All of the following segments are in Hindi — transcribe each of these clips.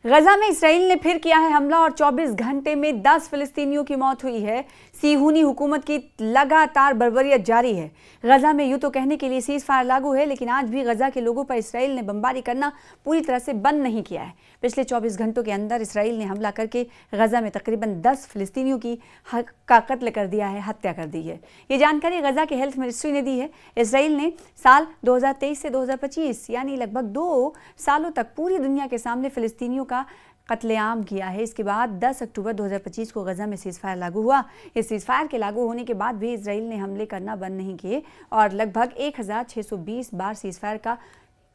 गजा में इसराइल ने फिर किया है हमला और 24 घंटे में 10 फिलिस्तीनियों की मौत हुई है। सिहूनी हुकूमत की लगातार बर्बरियत जारी है। गजा में यूं तो कहने के लिए सीज फायर लागू है, लेकिन आज भी गजा के लोगों पर इसराइल ने बमबारी करना पूरी तरह से बंद नहीं किया है। पिछले 24 घंटों के अंदर इसराइल ने हमला करके गजा में तकरीबन 10 फिलिस्तीनियों का कत्ल कर दिया है, हत्या कर दी है। ये जानकारी गजा के हेल्थ मिनिस्ट्री ने दी है। इसराइल ने साल 2023 से 2025 यानी लगभग 2 सालों तक पूरी दुनिया के सामने फिलिस्तीनियों का कत्लेआम किया है। इसके बाद 10 अक्टूबर 2025 को गजा में सीज़फायर लागू हुआ। इस सीज़फायर के लागू होने के बाद भी इसराइल ने हमले करना बंद नहीं किए और लगभग 1620 बार सीज़फायर का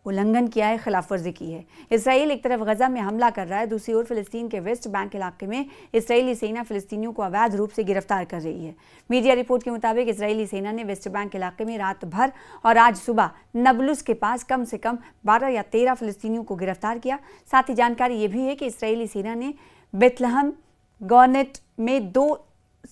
उल्लंघन किया है, खिलाफ वर्जी की है। इसराइल एक तरफ गजा में हमला कर रहा है, दूसरी ओर फिलिस्तीन के वेस्ट बैंक इलाके में इसराइली सेना फिलिस्तीनियों को अवैध रूप से गिरफ्तार कर रही है। मीडिया रिपोर्ट के मुताबिक इसराइली सेना ने वेस्ट बैंक इलाके में रात भर और आज सुबह नबलुस के पास कम से कम 12 या 13 फिलिस्तीनियों को गिरफ्तार किया। साथ ही जानकारी ये भी है कि इसराइली सेना ने बेथलहम गॉनेट में 2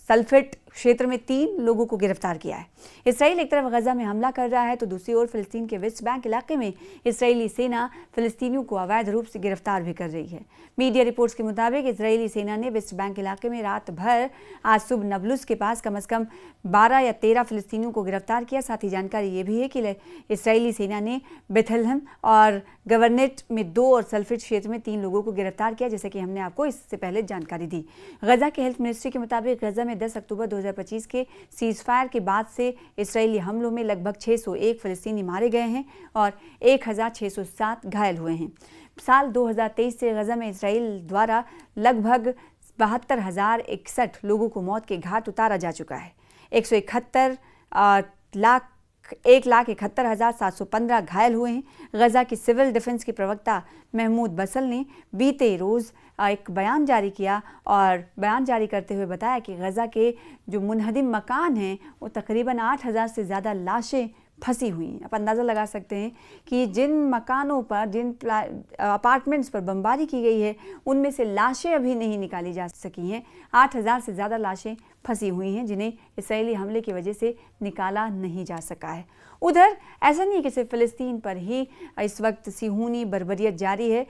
सल्फेट क्षेत्र में 3 लोगों को गिरफ्तार किया है। इसराइल एक तरफ गजा में हमला कर रहा है तो दूसरी ओर फिलिस्तीन के वेस्ट बैंक इलाके में इसराइली सेना फिलिस्तीनियों को अवैध रूप से गिरफ्तार भी कर रही है। मीडिया रिपोर्ट्स के मुताबिक इसराइली सेना ने वेस्ट बैंक इलाके में रात भर आज सुबह नबलुस के पास कम से कम 12 या 13 फिलिस्तीनियों को गिरफ्तार किया। साथ ही जानकारी ये भी है कि इसराइली सेना ने बेथलहम और गवर्नेट में 2 और सल्फेट क्षेत्र में 3 लोगों को गिरफ्तार किया, जैसे कि हमने आपको इससे पहले जानकारी दी। गजा के हेल्थ मिनिस्ट्री के मुताबिक गजा में 10 अक्टूबर 2025 के सीज़फायर के बाद से इसराइली हमलों में लगभग 601 फिलिस्तीनी मारे गए हैं और 1607 घायल हुए हैं। साल 2023 से गजा में इसराइल द्वारा लगभग 72,061 लोगों को मौत के घाट उतारा जा चुका है। 1,71,715 घायल हुए हैं। गजा की सिविल डिफेंस के प्रवक्ता महमूद बसल ने बीते रोज़ एक बयान जारी किया और बयान जारी करते हुए बताया कि गजा के जो मुनहदिम मकान हैं वो तकरीबन 8,000 से ज़्यादा लाशें फंसी हुई हैं। आप अंदाज़ा लगा सकते हैं कि जिन मकानों पर, जिन अपार्टमेंट्स पर बमबारी की गई है उनमें से लाशें अभी नहीं निकाली जा सकी हैं। 8,000 से ज़्यादा लाशें फंसी हुई हैं जिन्हें इसराइली हमले की वजह से निकाला नहीं जा सका है। उधर ऐसा नहीं कि सिर्फ फ़िलिस्तीन पर ही इस वक्त सिहूनी बर्बरियत जारी है।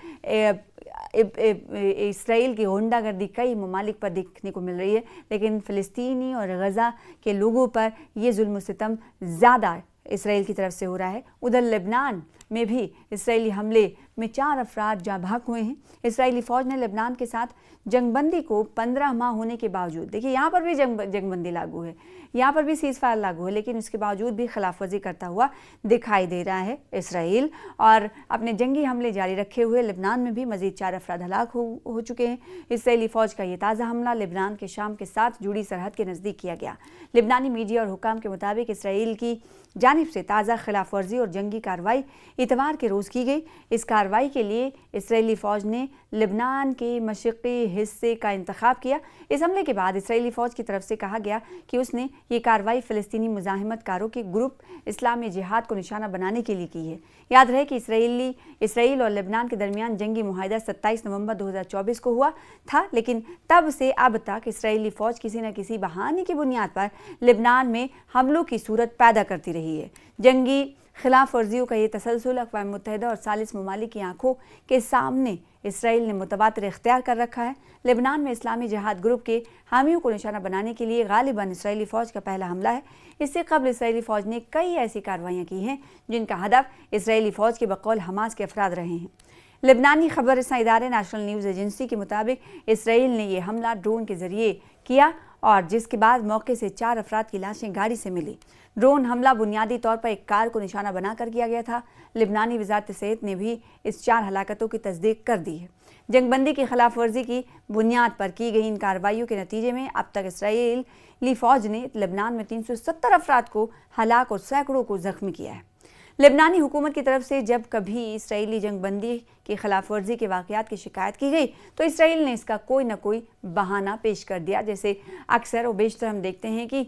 इसराइल की गुंडागर्दी कई ममालिक पर देखने को मिल रही है, लेकिन फ़िलिस्तीनी और गजा के लोगों पर ये जुल्म सितम ज़्यादा इसराइल की तरफ से हो रहा है। उधर लेबनान में भी इसराइली हमले में 4 अफराद जाँ भाग हुए हैं। इसराइली फ़ौज ने लेबनान के साथ जंगबंदी को 15 माह होने के बावजूद, देखिए यहाँ पर भी जंगबंदी लागू है, यहाँ पर भी सीज़फायर लागू है, लेकिन उसके बावजूद भी खिलाफवर्जी करता हुआ दिखाई दे रहा है इसराइल। और अपने जंगी हमले जारी रखे हुए लेबनान में भी मज़ीद 4 अफराद हलाक हो चुके हैं। इसराइली फ़ौज का ये ताज़ा हमला लेबनान के शाम के साथ जुड़ी सरहद के नज़दीक किया गया। लेबनानी मीडिया और हुकाम के मुताबिक इसराइल की जानिब से ताज़ा खिलाफवर्जी और जंगी कार्रवाई इतवार के रोज़ की गई। इस कार्रवाई के लिए इसराइली फ़ौज ने लेबनान के मशरक़ी हिस्से का इंतखाब किया। इस हमले के बाद इसराइली फ़ौज की तरफ से कहा गया कि उसने ये कार्रवाई फ़िलिस्तीनी मुज़ाहिमतकारों के ग्रुप इस्लामी जिहाद को निशाना बनाने के लिए की है। याद रहे कि इसराइल और लेबनान के दरमियान जंगी मुआहदा 27 नवंबर 2024 को हुआ था, लेकिन तब से अब तक इसराइली फ़ौज किसी न किसी बहाने की बुनियाद पर लेबनान में हमलों की सूरत पैदा करती रही है। जंगी खिलाफ वर्जियों का ये तसलसल अक़वाम मुत्तहिदा और सालिस ममालिक की आंखों के सामने इसराइल ने मुतबातर इख्तियार कर रखा है। लेबनान में इस्लामी जिहाद ग्रुप के हामियों को निशाना बनाने के लिए गालिबन इसराइली फ़ौज का पहला हमला है। इससे कबल इसराइली फ़ौज ने कई ऐसी कार्रवाइयाँ की हैं जिनका हदफ इसराइली फ़ौज के बकौल हमास के अफराद रहे हैं। लेबनानी खबर रसां इदारे नेशनल न्यूज़ एजेंसी के मुताबिक इसराइल ने यह हमला ड्रोन के ज़रिए किया और जिसके बाद मौके से 4 अफराद की लाशें गाड़ी से मिली। ड्रोन हमला बुनियादी तौर पर एक कार को निशाना बनाकर किया गया था। लेबनानी वज़ारत सेहत ने भी इस 4 हलाकतों की तस्दीक कर दी है। जंगबंदी की खिलाफ वर्जी की बुनियाद पर की गई इन कार्रवाइयों के नतीजे में अब तक इसराइली फ़ौज ने लेबनान में 370 अफराद को हलाक और सैकड़ों को ज़ख्मी किया है। लेबनानी हुकूमत की तरफ से जब कभी इसराइली जंगबंदी की खिलाफ वर्जी के वाक़यात की शिकायत की गई तो इसराइल ने इसका कोई ना कोई बहाना पेश कर दिया। जैसे अक्सर और बेशतर हम देखते हैं कि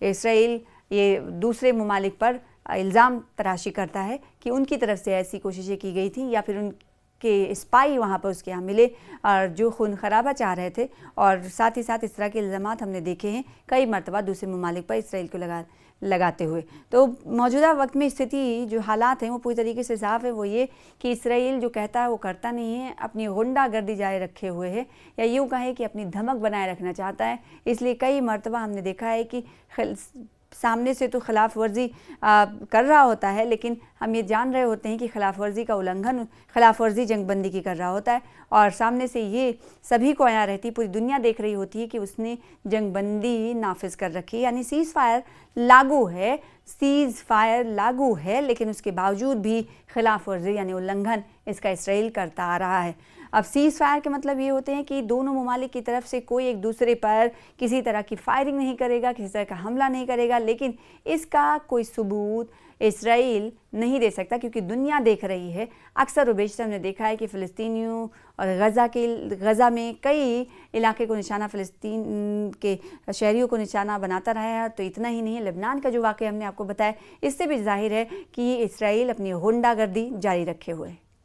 इसराइल ये दूसरे ममालिक पर इल्ज़ाम तराशी करता है कि उनकी तरफ से ऐसी कोशिशें की गई थी या फिर उनके स्पाई वहाँ पर उसके यहाँ मिले और जो खून खराबा चाह रहे थे, और साथ ही साथ इस तरह के इल्ज़ामात हमने देखे हैं कई मरतबा दूसरे ममालिक पर इसराइल को लगा। लगाते हुए। तो मौजूदा वक्त में स्थिति जो हालात हैं वो पूरी तरीके से साफ है, वो ये कि इसराइल जो कहता है वो करता नहीं है, अपनी गुंडागर्दी जारी रखे हुए है, या यूँ कहें कि अपनी धमक बनाए रखना चाहता है। इसलिए कई मरतबा हमने देखा है कि सामने से तो खिलाफ वर्जी कर रहा होता है, लेकिन हम ये जान रहे होते हैं कि खिलाफ वर्जी का उल्लंघन, खिलाफ वर्जी जंगबंदी की कर रहा होता है, और सामने से ये सभी को आया रहती, पूरी दुनिया देख रही होती है कि उसने जंगबंदी नाफिज कर रखी है, यानी सीज़ फायर लागू है, सीज़ फायर लागू है, लेकिन उसके बावजूद भी खिलाफ वर्जी यानी उल्लंघन इसका इसराइल करता आ रहा है। अब सीज़ फायर के मतलब ये होते हैं कि दोनों ममालिक की तरफ से कोई एक दूसरे पर किसी तरह की फायरिंग नहीं करेगा, किसी तरह का हमला नहीं करेगा, लेकिन इसका कोई सबूत इसराइल नहीं दे सकता, क्योंकि दुनिया देख रही है। अक्सर व बेशतर हमने देखा है कि फ़िलिस्तीनियों और गज़ा में कई इलाके को निशाना, फ़िलिस्तीन के शहरियों को निशाना बनाता रहा है। तो इतना ही नहीं, लेबनान का जो वाक़या हमने आपको बताया, इससे भी ज़ाहिर है कि इसराइल अपनी गुंडागर्दी जारी रखे हुए है।